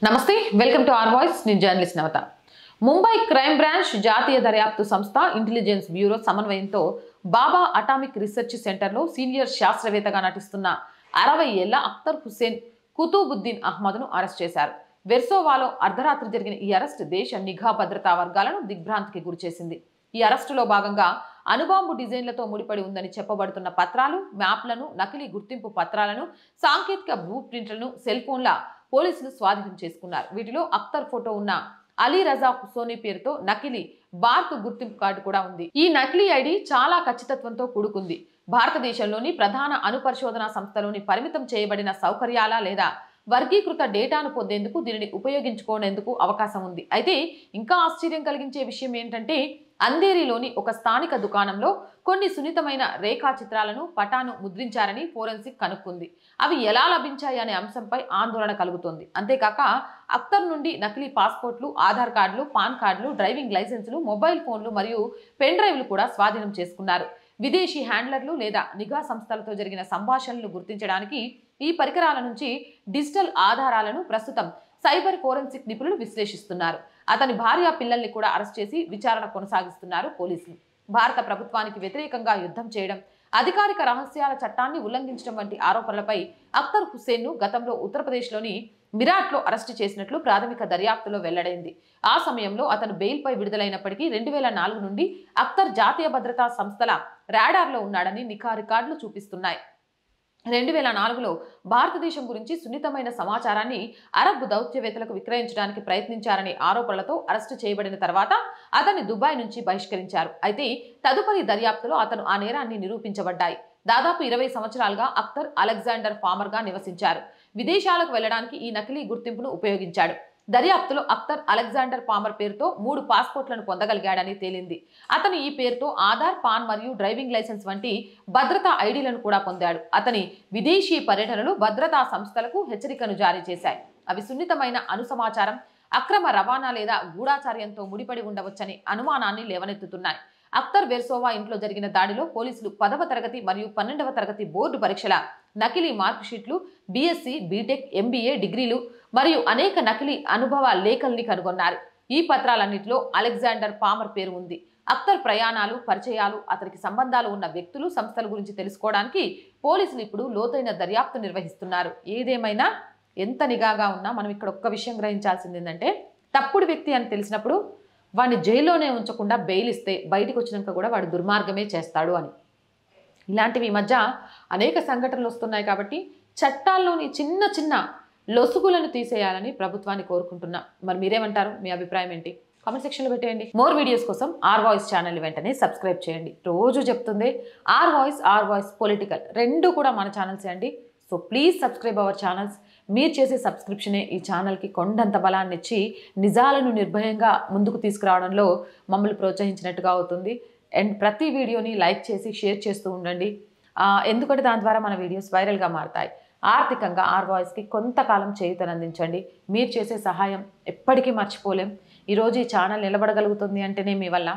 నమస్తే welcome to are voice నేను journalist నవత Mumbai crime branch జాతీయ దర్యాప్తు సంస్థ ఇంటెలిజెన్స్ బ్యూరో సమన్వయంతో బాబా అటామిక్ రీసెర్చ్ సెంటర్లో సీనియర్ శాస్త్రవేత్తగా నటిస్తున్న 60 ఏళ్ల అఖ్తర్ హుస్సేన్ కుతుబుద్దీన్ అహ్మద్ను అరెస్ట్ చేశారు. వెర్సోవాలో అర్ధరాత్రి జరిగిన ఈ అరెస్ట్ దేశ నిఘా భద్రతా వర్గాలను దిగ్భ్రాంతికి గురిచేసింది. ఈ అరెస్టులో భాగంగా అణుబాంబు డిజైన్లతో ముడిపడి ఉందని చెప్పబడుతున్న పత్రాలు, మ్యాప్లను, నకిలీ గుర్తింపు పత్రాలను, సాంకేతిక బ్లూ ప్రింట్లను, సెల్ ఫోన్ల పోలీసులు స్వాధీనం చేసుకున్నారు. వీటిలో అఖ్తర్ ఫోటో ఉన్న అలీ రజా హుస్సోని పేరుతో నకిలీ భారత్ గుర్తింపు కార్డు కూడా ఉంది. ఈ నకిలీ ఐడి చాలా ఖచ్చితత్వంతో కూడుకుంది. భారతదేశంలోని ప్రధాన అణుపరిశోధనా సంస్థలోని పరిమితం చేయబడిన సౌకర్యాల లేదా వర్గీకృత డేటాను పొందేందుకు దీనిని ఉపయోగించుకునేందుకు అవకాశం ఉంది. అయితే ఇంకా ఆశ్చర్యం కలిగించే విషయం ఏంటంటే అంధేరిలోని ఒక స్థానిక దుకాణంలో కొన్ని సున్నితమైన రేఖాచిత్రాలను పటాను ముద్రించారని ఫోరెన్సిక్ కనుక్కుంది. అవి ఎలా లభించాయి అనే అంశంపై ఆందోళన కలుగుతోంది. అంతేకాక అఖ్తర్ నుండి నకిలీ పాస్పోర్ట్లు, ఆధార్ కార్డులు, పాన్ కార్డులు, డ్రైవింగ్ లైసెన్సులు, మొబైల్ ఫోన్లు మరియు పెన్ డ్రైవ్లు కూడా స్వాధీనం చేసుకున్నారు. విదేశీ హ్యాండ్లర్లు లేదా నిఘా సంస్థలతో జరిగిన సంభాషణలు గుర్తించడానికి ఈ పరికరాల నుంచి డిజిటల్ ఆధారాలను ప్రస్తుతం సైబర్ ఫోరెన్సిక్ నిపుణులు విశ్లేషిస్తున్నారు. అతని భార్య, పిల్లల్ని కూడా అరెస్ట్ చేసి విచారణ కొనసాగిస్తున్నారు పోలీసులు. భారత ప్రభుత్వానికి వ్యతిరేకంగా యుద్ధం చేయడం, అధికారిక రహస్యాల చట్టాన్ని ఉల్లంఘించడం వంటి ఆరోపణలపై అఖ్తర్ హుస్సేన్ను గతంలో ఉత్తరప్రదేశ్లోని మిరాట్లో అరెస్టు చేసినట్లు ప్రాథమిక దర్యాప్తులో వెల్లడైంది. ఆ సమయంలో అతను బెయిల్పై విడుదలైనప్పటికీ 2004 నుండి అఖ్తర్ జాతీయ భద్రతా సంస్థల రాడార్లో ఉన్నాడని నిఘా రికార్డులు చూపిస్తున్నాయి. 2004లో భారతదేశం గురించి సున్నితమైన సమాచారాన్ని అరబ్ దౌత్యవేత్తలకు విక్రయించడానికి ప్రయత్నించారనే ఆరోపణలతో అరెస్టు చేయబడిన తర్వాత అతన్ని దుబాయ్ నుంచి బహిష్కరించారు. అయితే తదుపరి దర్యాప్తులో అతను ఆ నేరాన్ని నిరూపించబడ్డాయి. దాదాపు 20 సంవత్సరాలుగా అఖ్తర్ అలెగ్జాండర్ ఫామర్గా నివసించారు. విదేశాలకు వెళ్లడానికి ఈ నకిలీ గుర్తింపును ఉపయోగించాడు. దర్యాప్తులో అఖ్తర్ అలెగ్జాండర్ పామర్ పేరుతో 3 పాస్పోర్ట్లను పొందగలిగాడని తేలింది. అతను ఈ పేరుతో ఆధార్, పాన్ మరియు డ్రైవింగ్ లైసెన్స్ వంటి భద్రతా ఐడీలను కూడా పొందాడు. అతని విదేశీ పర్యటనలు భద్రతా సంస్థలకు హెచ్చరికను జారీ చేశాయి. అవి సున్నితమైన అణు సమాచారం, అక్రమ రవాణా లేదా గూఢాచార్యంతో ముడిపడి ఉండవచ్చని అనుమానాన్ని లేవనెత్తుతున్నాయి. అఖ్తర్ వెర్సోవా ఇంట్లో జరిగిన దాడిలో పోలీసులు 10వ తరగతి మరియు 12వ తరగతి బోర్డు పరీక్షల నకిలీ మార్క్ షీట్లు, బీఎస్సీ, బీటెక్, ఎంబీఏ డిగ్రీలు మరియు అనేక నకిలీ అనుభవ లేఖల్ని కనుగొన్నారు. ఈ పత్రాలన్నింటిలో అలెగ్జాండర్ పామర్ పేరు ఉంది. అఖ్తర్ ప్రయాణాలు, పరిచయాలు, అతనికి సంబంధాలు ఉన్న వ్యక్తులు, సంస్థల గురించి తెలుసుకోవడానికి పోలీసులు ఇప్పుడు లోతైన దర్యాప్తు నిర్వహిస్తున్నారు. ఏదేమైనా ఎంత నిఘాగా ఉన్నా మనం ఇక్కడ ఒక్క విషయం గ్రహించాల్సింది ఏంటంటే తప్పుడు వ్యక్తి అని తెలిసినప్పుడు వాడిని జైల్లోనే ఉంచకుండా బెయిల్ ఇస్తే బయటకు వచ్చినాక కూడా వాడు దుర్మార్గమే చేస్తాడు అని. ఇలాంటివి ఈ మధ్య అనేక సంఘటనలు వస్తున్నాయి. కాబట్టి చట్టాల్లోని చిన్న చిన్న లొసుగులను తీసేయాలని ప్రభుత్వాన్ని కోరుకుంటున్నా. మరి మీరేమంటారు? మీ అభిప్రాయం ఏంటి? కామెంట్ సెక్షన్లో పెట్టేయండి. మోర్ వీడియోస్ కోసం ఆర్ వాయిస్ ఛానల్ వెంటనే సబ్స్క్రైబ్ చేయండి. రోజు చెప్తుంది ఆర్ వాయిస్ పొలిటికల్ రెండు కూడా మన ఛానల్సే అండి. So please subscribe our channels. మీరు చేసే సబ్స్క్రిప్షనే ఈ ఛానల్కి కొండంత బలాన్ని ఇచ్చి నిజాలను నిర్భయంగా ముందుకు తీసుకురావడంలో మమ్మల్ని ప్రోత్సహించినట్టుగా అవుతుంది. అండ్ ప్రతి వీడియోని లైక్ చేసి షేర్ చేస్తూ ఉండండి. ఎందుకంటే దాని ద్వారా మన వీడియోస్ వైరల్గా మారుతాయి. ఆర్థికంగా ఆర్ వాయిస్కి కొంతకాలం చేయూతనందించండి. మీరు చేసే సహాయం ఎప్పటికీ మర్చిపోలేం. ఈరోజు ఈ ఛానల్ నిలబడగలుగుతుంది అంటేనే మీ వల్ల.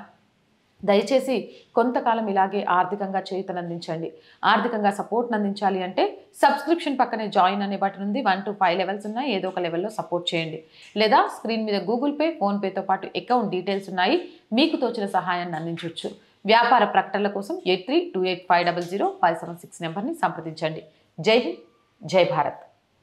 దయచేసి కొంతకాలం ఇలాగే ఆర్థికంగా చేయూతనందించండి. ఆర్థికంగా సపోర్ట్ని అందించాలి అంటే సబ్స్క్రిప్షన్ పక్కనే జాయిన్ అనే బటన్ ఉంది. 1 to 5 లెవెల్స్ ఉన్నాయి. ఏదో ఒక లెవెల్లో సపోర్ట్ చేయండి. లేదా స్క్రీన్ మీద గూగుల్ పే, ఫోన్పేతో పాటు అకౌంట్ డీటెయిల్స్ ఉన్నాయి. మీకు తోచిన సహాయాన్ని అందించవచ్చు. వ్యాపార ప్రకటనల కోసం 8328500576 నెంబర్ని సంప్రదించండి. జై హింద్, జై భారత్.